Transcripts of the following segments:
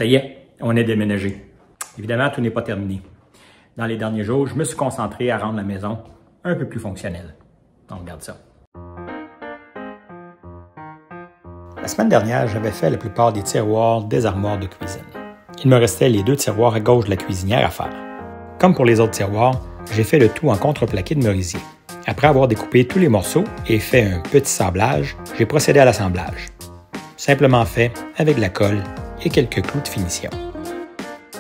Ça y est, on est déménagé. Évidemment, tout n'est pas terminé. Dans les derniers jours, je me suis concentré à rendre la maison un peu plus fonctionnelle. On regarde ça. La semaine dernière, j'avais fait la plupart des tiroirs des armoires de cuisine. Il me restait les 2 tiroirs à gauche de la cuisinière à faire. Comme pour les autres tiroirs, j'ai fait le tout en contreplaqué de merisier. Après avoir découpé tous les morceaux et fait un petit sablage, j'ai procédé à l'assemblage. Simplement fait avec de la colle et quelques clous de finition.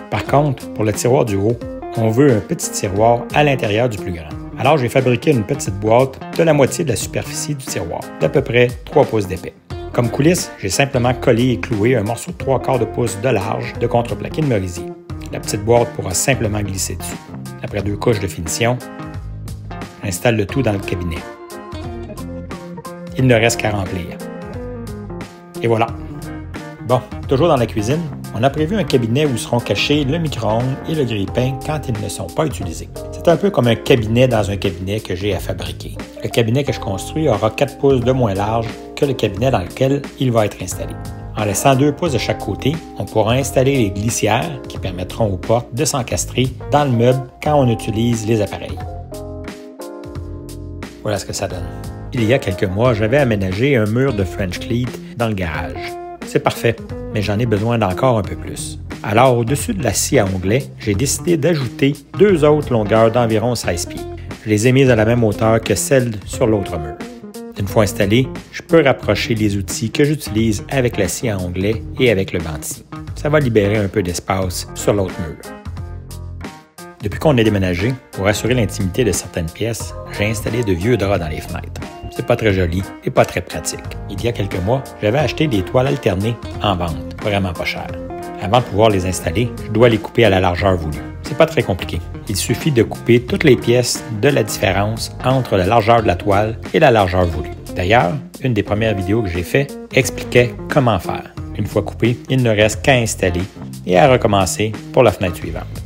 Par contre, pour le tiroir du haut, on veut un petit tiroir à l'intérieur du plus grand. Alors j'ai fabriqué une petite boîte de la moitié de la superficie du tiroir, d'à peu près 3 pouces d'épais. Comme coulisse, j'ai simplement collé et cloué un morceau de 3/4 de pouce de large de contreplaqué de merisier. La petite boîte pourra simplement glisser dessus. Après 2 couches de finition, j'installe le tout dans le cabinet. Il ne reste qu'à remplir. Et voilà. Bon, toujours dans la cuisine, on a prévu un cabinet où seront cachés le micro-ondes et le grille-pain quand ils ne sont pas utilisés. C'est un peu comme un cabinet dans un cabinet que j'ai à fabriquer. Le cabinet que je construis aura 4 pouces de moins large que le cabinet dans lequel il va être installé. En laissant 2 pouces de chaque côté, on pourra installer les glissières qui permettront aux portes de s'encastrer dans le meuble quand on utilise les appareils. Voilà ce que ça donne. Il y a quelques mois, j'avais aménagé un mur de French cleat dans le garage. C'est parfait, mais j'en ai besoin d'encore un peu plus. Alors, au-dessus de la scie à onglets, j'ai décidé d'ajouter 2 autres longueurs d'environ 16 pieds. Je les ai mises à la même hauteur que celles sur l'autre mur. Une fois installé, je peux rapprocher les outils que j'utilise avec la scie à onglets et avec le banti. Ça va libérer un peu d'espace sur l'autre mur. Depuis qu'on est déménagé, pour assurer l'intimité de certaines pièces, j'ai installé de vieux draps dans les fenêtres. C'est pas très joli et pas très pratique. Il y a quelques mois, j'avais acheté des toiles alternées en vente, vraiment pas chères. Avant de pouvoir les installer, je dois les couper à la largeur voulue. C'est pas très compliqué. Il suffit de couper toutes les pièces de la différence entre la largeur de la toile et la largeur voulue. D'ailleurs, une des premières vidéos que j'ai faites expliquait comment faire. Une fois coupé, il ne reste qu'à installer et à recommencer pour la fenêtre suivante.